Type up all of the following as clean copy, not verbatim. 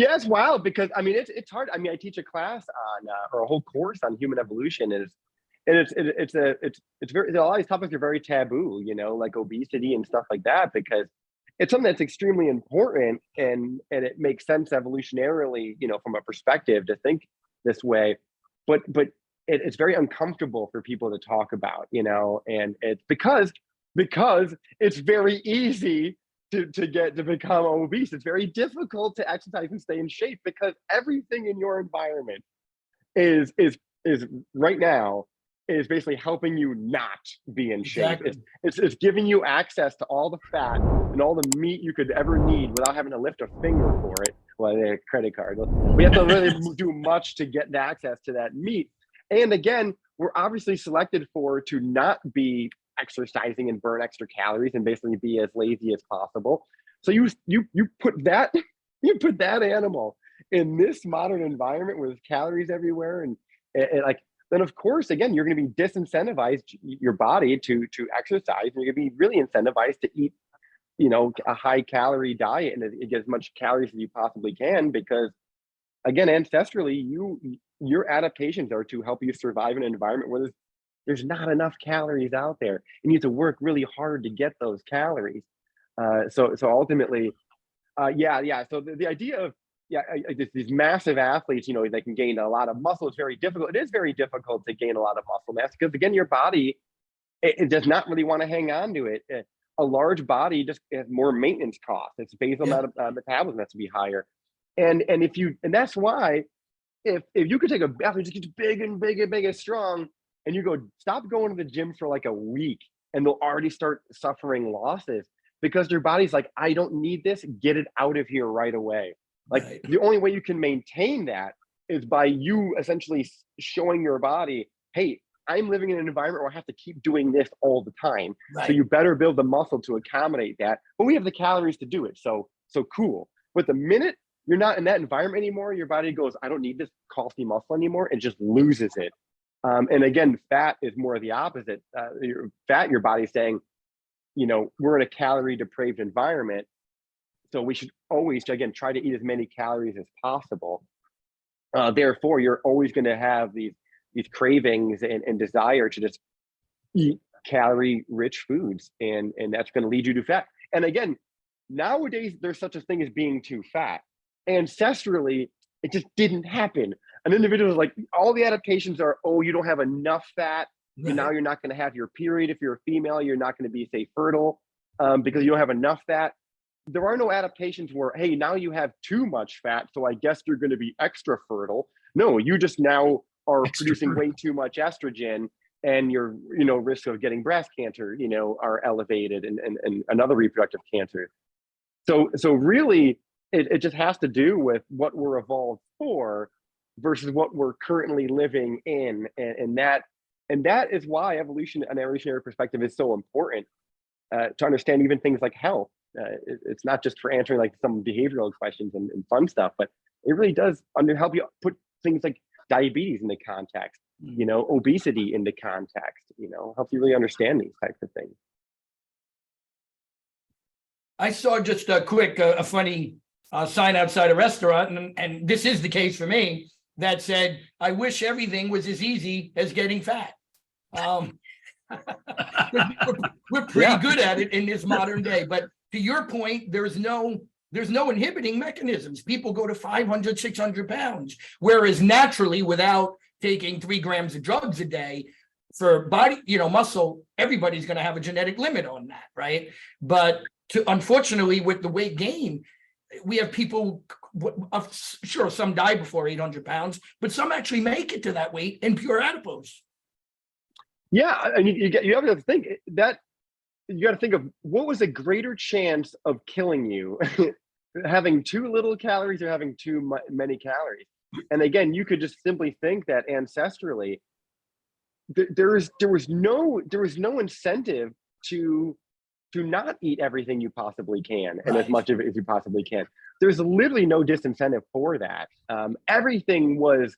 Yeah, it's wild because I mean it's hard. I mean, I teach a class on or a whole course on human evolution, and it's very, a lot of these topics are very taboo, you know, like obesity and stuff like that, because it's something that's extremely important, and it makes sense evolutionarily, you know, from a perspective to think this way, but it's very uncomfortable for people to talk about, you know, and it's because it's very easy to become obese. It's very difficult to exercise and stay in shape because everything in your environment is right now is basically helping you not be in shape. Exactly. It's giving you access to all the fat and all the meat you could ever need without having to lift a finger for it. Well, a credit card. We have to really do much to get access to that meat. And again, we're obviously selected to not be exercising and burn extra calories and basically be as lazy as possible. So you put that animal in this modern environment where there's calories everywhere, and like, then of course, again, you're going to be disincentivized your body to exercise, and you're going to be really incentivized to eat, you know, a high calorie diet and get as much calories as you possibly can, because again, ancestrally, your adaptations are to help you survive in an environment where there's not enough calories out there. You need to work really hard to get those calories. So ultimately, yeah. So the idea of these massive athletes, you know, they can gain a lot of muscle. It's very difficult. It is very difficult to gain a lot of muscle mass because again, your body it does not really want to hang on to it. A large body just has more maintenance costs. Its basal metabolism has to be higher, and that's why if you could take a athlete just gets big and big and big and strong, and you go stop going to the gym for like a week, and they'll already start suffering losses because their body's like, I don't need this. Get it out of here right away. Like right. The only way you can maintain that is by you essentially showing your body, hey, I'm living in an environment where I have to keep doing this all the time. Right. So you better build the muscle to accommodate that. But we have the calories to do it. So cool. But the minute you're not in that environment anymore, your body goes, I don't need this costly muscle anymore, and just loses it. And again, fat is more the opposite. Your body's saying, you know, we're in a calorie depraved environment. So we should always, again, try to eat as many calories as possible. Therefore, you're always going to have these cravings and desire to just eat calorie-rich foods, and that's going to lead you to fat. And again, nowadays, there's such a thing as being too fat. Ancestrally, it just didn't happen. An individual is like, all the adaptations are, oh, you don't have enough fat. Right. So now you're not going to have your period. If you're a female, you're not going to be, say, fertile because you don't have enough fat. There are no adaptations where, hey, now you have too much fat, so I guess you're going to be extra fertile. No, you just now are producing way too much estrogen, and your, you know, risk of getting breast cancer, you know, are elevated, and another reproductive cancer. So really, it just has to do with what we're evolved for versus what we're currently living in, and that is why evolution, an evolutionary perspective, is so important to understand even things like health. It's not just for answering like some behavioral questions and fun stuff, but it really does help you put things like diabetes into context, you know, obesity into context, you know, helps you really understand these types of things. I saw just a quick, a funny sign outside a restaurant, and this is the case for me, that said, I wish everything was as easy as getting fat. We're pretty good at it in this modern day, but to your point, there's no inhibiting mechanisms. People go to 500, 600 pounds, whereas naturally, without taking 3 grams of drugs a day for body, you know, muscle, everybody's going to have a genetic limit on that, right? But unfortunately, with the weight gain, we have people, sure, some die before 800 pounds, but some actually make it to that weight in pure adipose. Yeah, and you have to think that you got to think of what was a greater chance of killing you, having too little calories or having too many calories. And again, you could just simply think that ancestrally, there was no incentive to not eat everything you possibly can, and as much of it as you possibly can. There's literally no disincentive for that. Everything was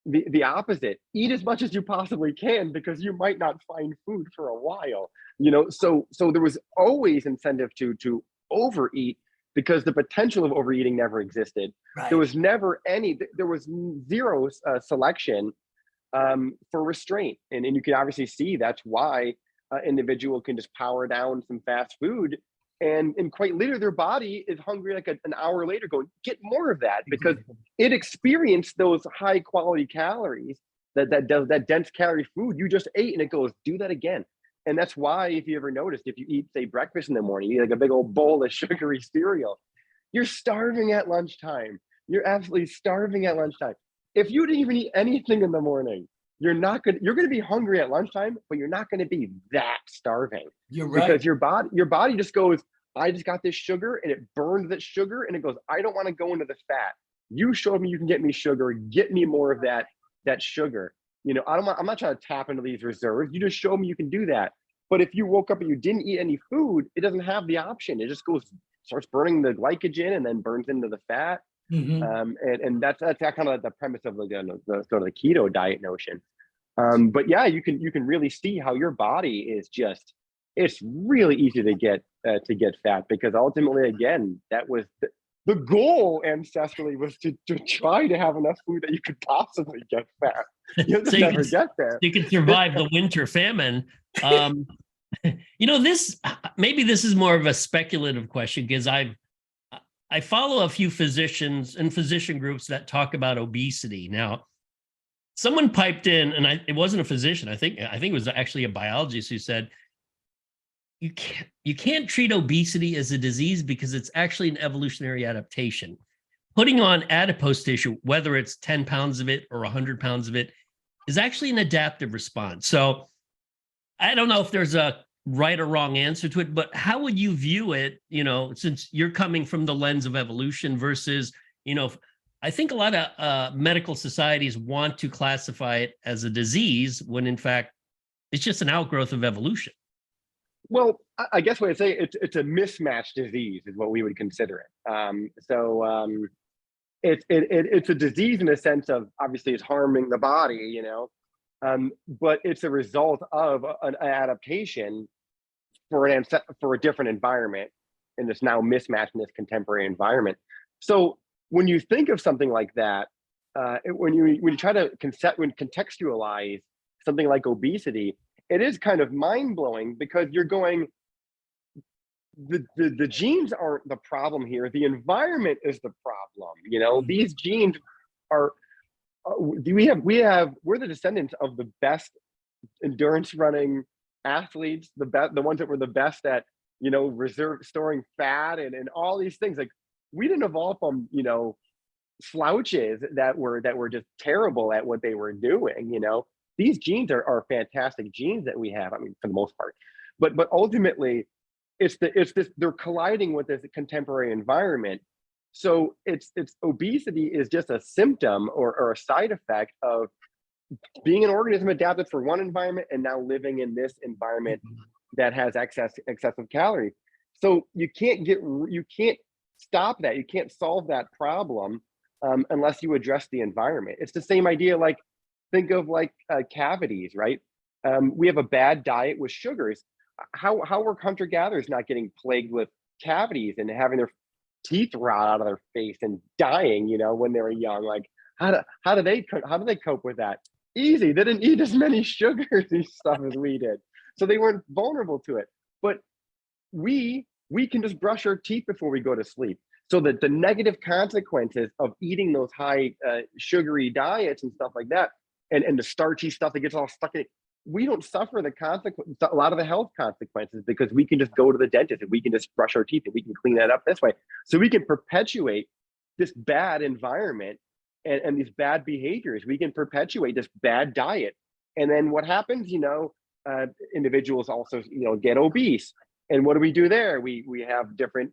the opposite. Eat as much as you possibly can because you might not find food for a while, you know. So there was always incentive to overeat because the potential of overeating never existed. Right. There was never any, there was zero selection for restraint. And you can obviously see that's why an individual can just power down some fast food and quite literally their body is hungry like an hour later going, get more of that, because it experienced those high quality calories, that dense calorie food you just ate, and it goes, do that again. And that's why, if you ever noticed, if you eat, say, breakfast in the morning, you eat like a big old bowl of sugary cereal, you're starving at lunchtime. You're absolutely starving at lunchtime. If you didn't even eat anything in the morning, you're gonna be hungry at lunchtime, but you're not gonna be that starving. You're right. Because your body just goes, I just got this sugar, and it burned that sugar, and it goes, I don't want to go into the fat. You showed me you can get me sugar, get me more of that sugar. I'm not trying to tap into these reserves. You just show me you can do that. But if you woke up and you didn't eat any food, it doesn't have the option. It just starts burning the glycogen and then burns into the fat. And that's kind of the premise of the sort of the keto diet notion. But yeah, you can really see how your body is just, it's really easy to get fat, because ultimately, again, that was the goal ancestrally, was to try to have enough food that you could possibly get fat. You just never get there. You can survive the winter famine. Maybe this is more of a speculative question, because I follow a few physicians and physician groups that talk about obesity. Now, someone piped in, and it wasn't a physician. I think it was actually a biologist who said, you can't treat obesity as a disease because it's actually an evolutionary adaptation. Putting on adipose tissue, whether it's 10 pounds of it or 100 pounds of it, is actually an adaptive response. So I don't know if there's a right or wrong answer to it, but how would you view it, since you're coming from the lens of evolution versus, I think a lot of medical societies want to classify it as a disease when in fact it's just an outgrowth of evolution. Well, I guess what I'd say, it's a mismatched disease is what we would consider it. It's a disease in the sense of, obviously it's harming the body, but it's a result of an adaptation for a different environment in this now mismatched in this contemporary environment. So when you think of something like that, when you try to contextualize something like obesity, it is kind of mind-blowing, because you're going, the genes aren't the problem here, the environment is the problem. These genes are, we're the descendants of the best endurance running athletes, the ones that were the best at storing fat and all these things. Like, we didn't evolve from slouches that were just terrible at what they were doing. These genes are fantastic genes that we have, I mean, for the most part, but ultimately it's this, they're colliding with this contemporary environment. So it's obesity is just a symptom or a side effect of being an organism adapted for one environment and now living in this environment that has excessive calories. So you can't stop that. You can't solve that problem unless you address the environment. It's the same idea, like, think of cavities, right? We have a bad diet with sugars. How were hunter-gatherers not getting plagued with cavities and having their teeth rot out of their face and dying, when they were young? Like, how do they cope with that? Easy. They didn't eat as many sugars and stuff as we did, so they weren't vulnerable to it. But we can just brush our teeth before we go to sleep. So that the negative consequences of eating those high sugary diets and stuff like that, and the starchy stuff that gets all stuck in it, we don't suffer a lot of the health consequences, because we can just go to the dentist and we can just brush our teeth and we can clean that up this way. So we can perpetuate this bad environment and these bad behaviors. We can perpetuate this bad diet. And then what happens, individuals also, get obese. And what do we do there? We have different,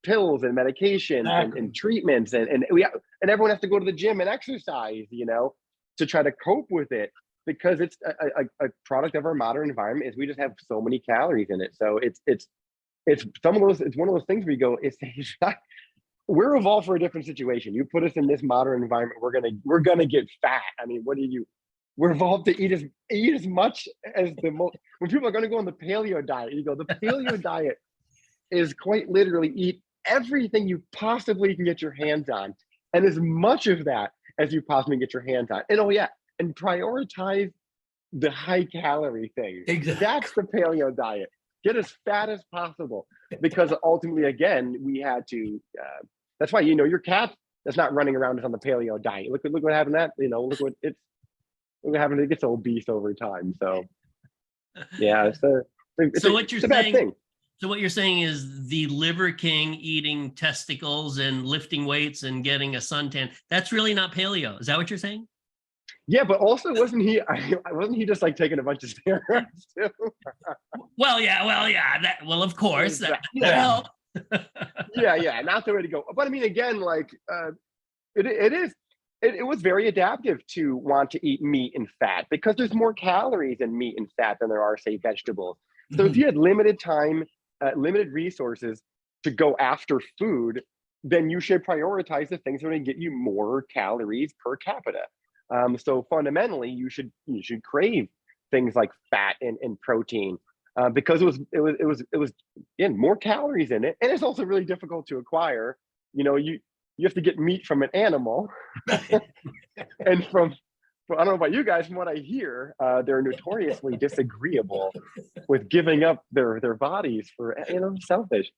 pills and medication and treatments, and everyone has to go to the gym and exercise, to try to cope with it, because it's a product of our modern environment. Is we just have so many calories in it. So it's one of those things where you go, we're evolved for a different situation. You put us in this modern environment, we're gonna get fat. I mean, we're evolved to eat as much as when people are going to go on the paleo diet, you go, the paleo diet is quite literally eat everything you possibly can get your hands on, and as much of that as you possibly get your hands on. And and prioritize the high calorie things. Exactly. That's the paleo diet. Get as fat as possible, because ultimately, again, we had to. That's why your cat that's not running around is on the paleo diet. Look what happened. Look what happened. It gets obese over time. So yeah, it's a bad thing. So what you're saying is the Liver King eating testicles and lifting weights and getting a suntan, that's really not paleo. Is that what you're saying? Yeah, but also wasn't he just like taking a bunch of steroids too? Well, of course. Exactly. Yeah. Yeah, not the way to go. But I mean, again, like it was very adaptive to want to eat meat and fat, because there's more calories in meat and fat than there are, say, vegetables. So if you had limited time, limited resources to go after food, then you should prioritize the things that are going to get you more calories per capita. So fundamentally, you should crave things like fat and protein, because it was again more calories in it, and it's also really difficult to acquire. You have to get meat from an animal, and from I don't know about you guys, from what I hear, they're notoriously disagreeable with giving up their bodies for selfish.